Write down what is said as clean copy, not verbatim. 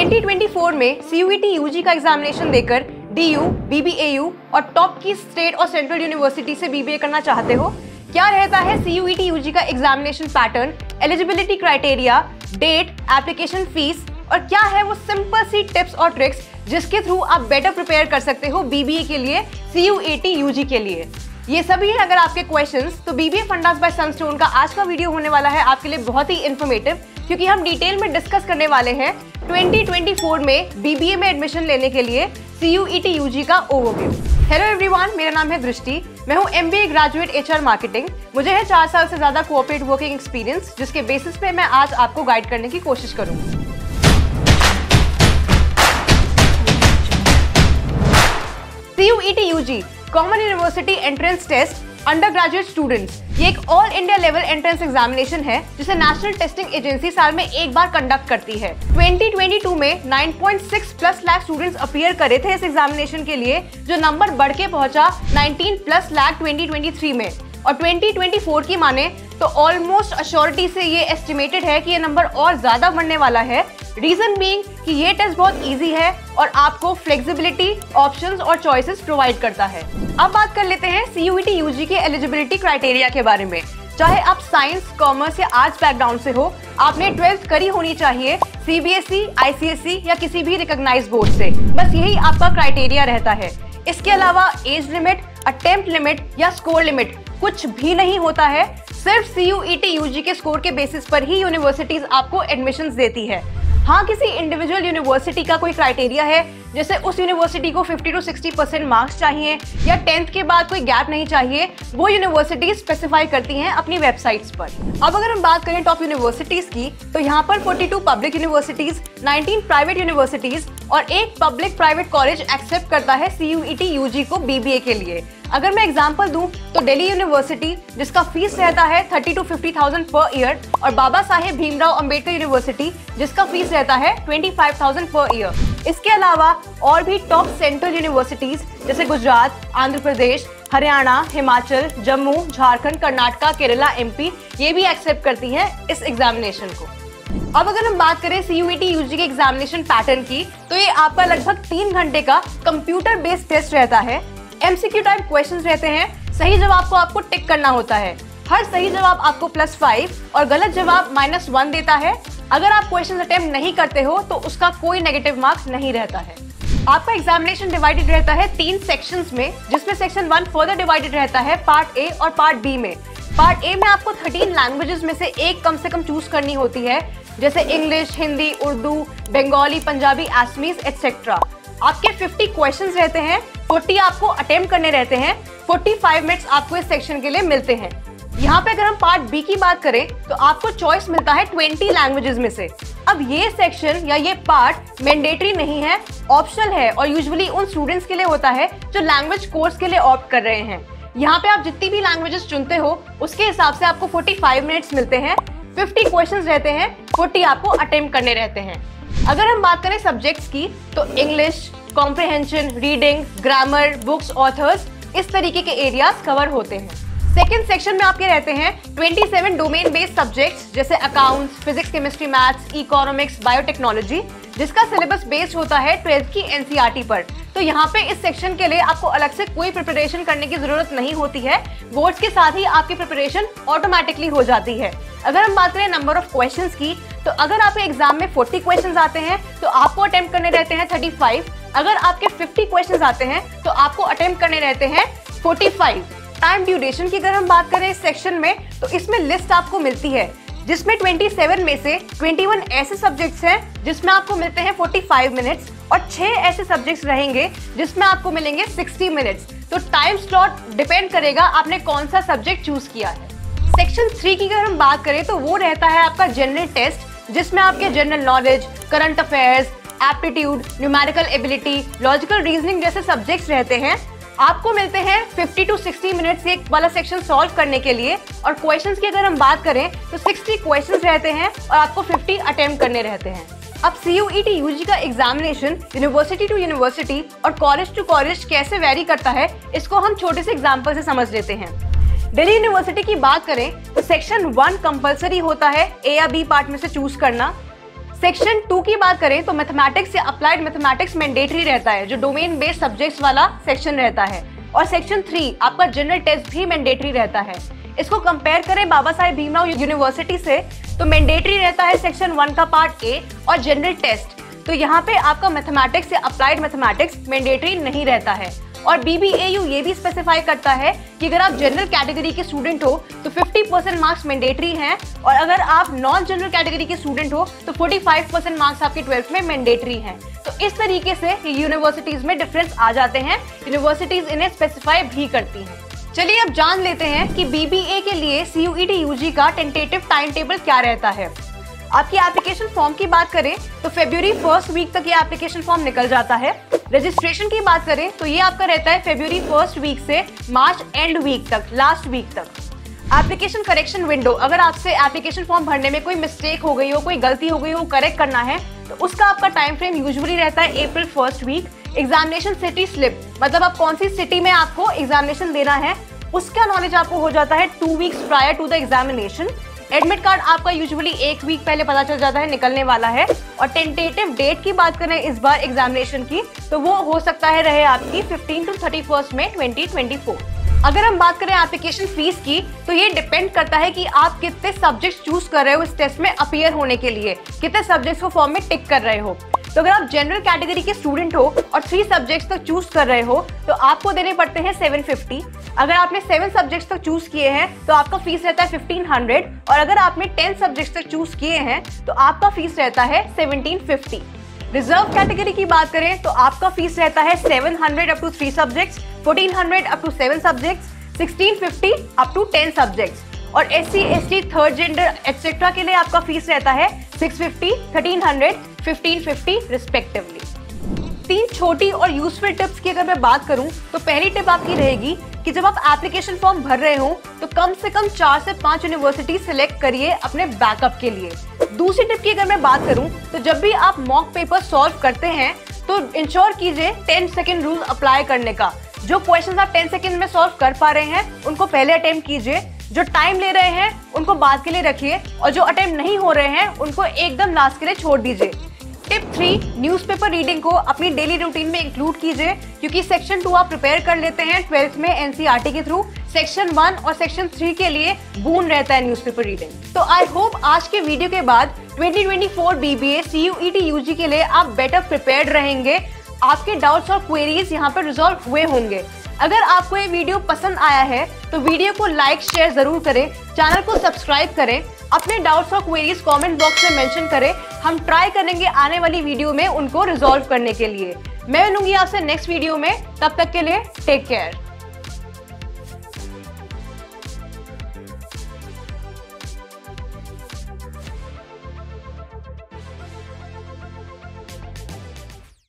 2024 में CUET UG का examination देकर DU, BBAU और टॉप की स्टेट और सेंट्रल यूनिवर्सिटी से BBA करना चाहते हो? क्या रहता है CUET यूजी का examination pattern, eligibility criteria, date, application fees और क्या है वो सिंपल सी टिप्स और ट्रिक्स जिसके थ्रू आप बेटर प्रिपेयर कर सकते हो BBA के लिए, CUET यूजी के लिए? ये सभी है अगर आपके क्वेश्चंस, तो BBA फंडास बाय सनस्टोन का आज का वीडियो होने वाला है आपके लिए बहुत ही इन्फॉर्मेटिव, क्योंकि हम डिटेल में डिस्कस करने वाले हैं 2024 में BBA में एडमिशन लेने के लिए CUET यूजी का ओवरव्यू। हेलो एवरीवन, मेरा नाम है दृष्टि, मैं हूं MBA ग्रेजुएट HR मार्केटिंग। मुझे है 4 साल से ज्यादा कोऑपरेट वर्किंग एक्सपीरियंस, जिसके बेसिस पे मैं आज आपको गाइड करने की कोशिश करूंगी। CUET UG common university entrance test undergraduate students, ये एक all India level entrance examination है जिसे नेशनल टेस्टिंग एजेंसी साल में एक बार कंडक्ट करती है। 2022 में 9.6+ लाख स्टूडेंट्स अपीयर करे थे इस एग्जामिनेशन के लिए, जो नंबर बढ़ के पहुंचा 19+ लाख 2023 में। और 2024 की माने तो ऑलमोस्ट अश्योरिटी से ये एस्टिमेटेड है कि ये नंबर और ज्यादा बढ़ने वाला है। रीजन बीइंग कि ये टेस्ट बहुत इजी है और आपको फ्लेक्सिबिलिटी, ऑप्शंस और चॉइसेस प्रोवाइड करता है। अब बात कर लेते हैं CUET यूजी के एलिजिबिलिटी क्राइटेरिया के बारे में। चाहे आप साइंस, कॉमर्स या आर्ट्स बैकग्राउंड से हो, आपने 12th करी होनी चाहिए CBSE, ICSE या किसी भी रिकॉग्नाइज्ड बोर्ड से। बस यही आपका क्राइटेरिया रहता है। इसके अलावा एज लिमिट, अटेम्प्ट लिमिट या स्कोर लिमिट कुछ भी नहीं होता है। सिर्फ CUET यूजी के स्कोर के बेसिस पर ही यूनिवर्सिटीज आपको एडमिशंस देती है। हाँ, किसी इंडिविजुअल यूनिवर्सिटी का कोई क्राइटेरिया है, जैसे उस यूनिवर्सिटी को 50 to 60% मार्क्स चाहिए या 10th के बाद कोई गैप नहीं चाहिए, वो यूनिवर्सिटी स्पेसिफाई करती हैं अपनी वेबसाइट्स पर। अब अगर हम बात करें टॉप यूनिवर्सिटीज की, तो यहाँ पर 42 पब्लिक यूनिवर्सिटीज, 19 प्राइवेट यूनिवर्सिटीज और एक पब्लिक प्राइवेट कॉलेज एक्सेप्ट करता है CUET यूजी को BBA के लिए। अगर मैं एग्जांपल दूं तो दिल्ली यूनिवर्सिटी, जिसका फीस रहता है 30 to 50,000 पर ईयर, और बाबा साहेब भीमराव अंबेडकर यूनिवर्सिटी, जिसका फीस रहता है 25,000 पर ईयर। इसके अलावा और भी टॉप सेंट्रल यूनिवर्सिटीज जैसे गुजरात, आंध्र प्रदेश, हरियाणा, हिमाचल, जम्मू, झारखंड, कर्नाटका, केरला, MP ये भी एक्सेप्ट करती हैं इस एग्जामिनेशन को। अब अगर हम बात करें CUET यूजी के एग्जामिनेशन पैटर्न की, तो ये आपका लगभग 3 घंटे का कंप्यूटर बेस्ड टेस्ट रहता है। MCQ टाइप क्वेश्चंस रहते हैं। सही जवाब को आपको टिक करना होता है। हर सही जवाब आपको +5 और गलत जवाब -1 देता है। अगर आप क्वेश्चंस अटेम्प्ट नहीं करते हो तो उसका कोई नेगेटिव मार्क्स नहीं रहता है। आपका एग्जामिनेशन डिवाइडेड रहता है 3 सेक्शंस में, जिसमें सेक्शन 1 फर्दर डिवाइडेड रहता है पार्ट A और पार्ट B में। पार्ट A में आपको 13 लैंग्वेजेस में से एक कम से कम चूज करनी होती है, जैसे English, Hindi, Urdu, Bengali, Punjabi, Assamese etcetera. आपके 50 क्वेश्चंस रहते हैं, 40 आपको अटेम्प्ट करने रहते हैं। 45 मिनट्स आपको इस सेक्शन के लिए मिलते हैं। यहाँ पे अगर हम पार्ट B की बात करें तो आपको चॉइस मिलता है 20 लैंग्वेजेस में से। अब ये सेक्शन या ये पार्ट मैंडेटरी नहीं है, ऑप्शनल है और यूजुअली उन स्टूडेंट्स के लिए होता है जो लैंग्वेज कोर्स के लिए ऑप्ट कर रहे हैं। यहाँ पे आप जितनी भी लैंग्वेजेस चुनते हो उसके हिसाब से आपको 45 मिनट्स मिलते हैं। 50 क्वेश्चंस रहते हैं, 40 आपको अटेम्प्ट करने रहते हैं। अगर हम बात करें सब्जेक्ट्स की, तो English, comprehension, reading, grammar, books, authors, इस तरीके के एरियाज कवर होते हैं। सेकेंड सेक्शन में आपके रहते हैं 27 डोमेन बेस्ड सब्जेक्ट्स, जैसे accounts, physics, chemistry, maths, economics, biotechnology, जिसका सिलेबस बेस्ड होता है 12th की NCERT पर। तो यहाँ पे इस सेक्शन के लिए आपको अलग से कोई प्रिपरेशन करने की जरूरत नहीं होती है। बोर्ड्स के साथ ही आपकी प्रिपरेशन ऑटोमेटिकली हो जाती है। अगर हम बात करें नंबर ऑफ क्वेश्चंस की, तो अगर आपके एग्जाम में 40 क्वेश्चंस आते हैं तो आपको अटेम्प्ट करने रहते हैं 35। अगर आपके 50 क्वेश्चंस आते हैं तो आपको अटेम्प्ट करने रहते हैं 45। टाइम ड्यूरेशन की अगर हम बात करें इस सेक्शन में, तो इसमें लिस्ट आपको मिलती है, जिसमें 27 में से 21 ऐसे सब्जेक्ट्स हैं जिसमें आपको मिलते हैं 45 मिनट्स और 6 ऐसे सब्जेक्ट्स रहेंगे जिसमें आपको मिलेंगे 60 मिनट्स। तो टाइम स्लॉट डिपेंड करेगा आपने कौन सा सब्जेक्ट चूज किया है। सेक्शन 3 की अगर हम बात करें तो वो रहता है आपका जनरल टेस्ट, जिसमें आपके general knowledge, current affairs, aptitude, numerical ability, logical reasoning जैसे सब्जेक्ट्स रहते हैं। आपको मिलते हैं 50 to 60 मिनट्स ये वाला सेक्शन सॉल्व करने के लिए। और क्वेश्चंस की अगर हम बात करें तो 60 क्वेश्चंस रहते हैं और आपको 50 अटेम्प्ट करने रहते हैं। अब CUET यूजी का एग्जामिनेशन यूनिवर्सिटी टू यूनिवर्सिटी और कॉलेज टू कॉलेज कैसे वेरी करता है, इसको हम छोटे से एग्जाम्पल से समझ लेते हैं। दिल्ली यूनिवर्सिटी की बात करें तो सेक्शन 1 कंपलसरी होता है A या B पार्ट में से चूज करना। सेक्शन 2 की बात करें तो मैथमेटिक्स या अप्लाइड मैथमेटिक्स मैंडेटरी रहता है, जो डोमेन बेस्ड सब्जेक्ट्स वाला सेक्शन रहता है। और सेक्शन 3 आपका जनरल टेस्ट भी मैंडेटरी रहता है। इसको कंपेयर करें बाबा साहेब भीमराव यूनिवर्सिटी से, तो मैंडेटरी रहता है सेक्शन 1 का पार्ट ए और जनरल टेस्ट। तो यहाँ पे आपका मैथमेटिक्स या अप्लाइड मैथमेटिक्स मैंडेटरी नहीं रहता है। और BBAU ये भी स्पेसिफाई करता है कि अगर आप जनरल कैटेगरी के स्टूडेंट हो तो 50% मार्क्स मैंडेटरी हैं, और अगर आप नॉन जनरल कैटेगरी के स्टूडेंट हो तो 45% मार्क्स आपके 12th में मैंडेटरी हैं। तो इस तरीके से यूनिवर्सिटीज में डिफरेंस आ जाते हैं, यूनिवर्सिटीज इन्हें स्पेसिफाई भी करती हैं। चलिए अब जान लेते हैं कि BBA के लिए CUET UG का टेंटेटिव टाइम टेबल क्या रहता है। आपकी एप्लीकेशन फॉर्म की बात करें तो फरवरी 1st वीक तक ये एप्लीकेशन फॉर्म निकल जाता है। रजिस्ट्रेशन की बात करें तो ये आपका रहता है फरवरी 1st वीक से मार्च एंड वीक तक, लास्ट वीक तक। एप्लीकेशन करेक्शन विंडो, अगर आपसे एप्लीकेशन फॉर्म भरने में कोई मिस्टेक हो गई हो, कोई गलती हो गई हो, करेक्ट करना है, तो उसका आपका टाइम फ्रेम यूजुअली रहता है April 1st week. Examination city slip, मतलब आप कौन सी सिटी में आपको एग्जामिनेशन देना है, उसका नॉलेज आपको हो जाता है 2 weeks prior to the examination. Admit card आपका यूजुअली 1 वीक पहले पता चल जाता है निकलने वाला है। और टेंटेटिव डेट की बात करें इस बार एग्जामिनेशन की, तो वो हो सकता है रहे आपकी 15 to 31 मई 2024। अगर हम बात करें एप्लीकेशन फीस की, तो ये डिपेंड करता है कि आप कितने सब्जेक्ट्स चूज कर रहे हो इस टेस्ट में अपीयर होने के लिए, कितने सब्जेक्ट्स को फॉर्म में टिक कर रहे हो। तो अगर आप जनरल कैटेगरी के स्टूडेंट हो और 3 सब्जेक्ट्स तक चूज कर रहे हो तो आपको देने पड़ते हैं 750। अगर आपने 7 सब्जेक्ट्स तक चूज किए हैं तो आपका फीस रहता है 1500, और अगर आपने 10 सब्जेक्ट्स तक चूज किए हैं तो आपका फीस रहता है 1750। रिजर्व कैटेगरी की बात करें तो आपका फीस रहता है 700 up to 3 subjects, 1400 up to 7 subjects, 1650 up to 10 subjects. और SC, ST, third gender etcetera के लिए आपका फीस रहता है 650, 1300, 1550 रिस्पेक्टिवली। 3 छोटी और यूजफुल टिप्स की अगर मैं बात करूं तो पहली टिप आपकी रहेगी कि जब आप एप्लीकेशन फॉर्म भर रहे हो तो कम से कम 4 से 5 यूनिवर्सिटी सिलेक्ट करिए अपने बैकअप के लिए। दूसरी टिप की अगर मैं बात करूं तो जब भी आप मॉक पेपर सॉल्व करते हैं तो इंश्योर कीजिए 10 सेकेंड रूल अप्लाई करने का। जो क्वेश्चंस आप 10 सेकेंड में सॉल्व कर पा रहे हैं उनको पहले अटेम्प्ट कीजिए, जो टाइम ले रहे हैं उनको बाद के लिए रखिए, और जो अटेम्प्ट नहीं हो रहे हैं उनको एकदम लास्ट के लिए छोड़ दीजिए। टिप 3, न्यूज़पेपर रीडिंग को अपनी डेली रूटीन में इंक्लूड कीजिए, क्योंकि सेक्शन 2 आप प्रिपेयर कर लेते हैं 12th में NCERT के थ्रू। सेक्शन 1 और सेक्शन 3 के लिए बून रहता है न्यूज़पेपर रीडिंग। तो आई होप आज के वीडियो के बाद 2024 BBA CUET UG के लिए आप बेटर प्रिपेयर्ड रहेंगे। आपके डाउट्स और क्वेरीज यहाँ पर रिजॉल्व हुए होंगे। अगर आपको ये वीडियो पसंद आया है तो वीडियो को लाइक शेयर जरूर करें, चैनल को सब्सक्राइब करें, अपने डाउट्स और क्वेरीज कमेंट बॉक्स में मेंशन करें। हम ट्राई करेंगे आने वाली वीडियो में उनको रिजॉल्व करने के लिए। मैं मिलूंगी आपसे नेक्स्ट वीडियो में, तब तक के लिए टेक केयर।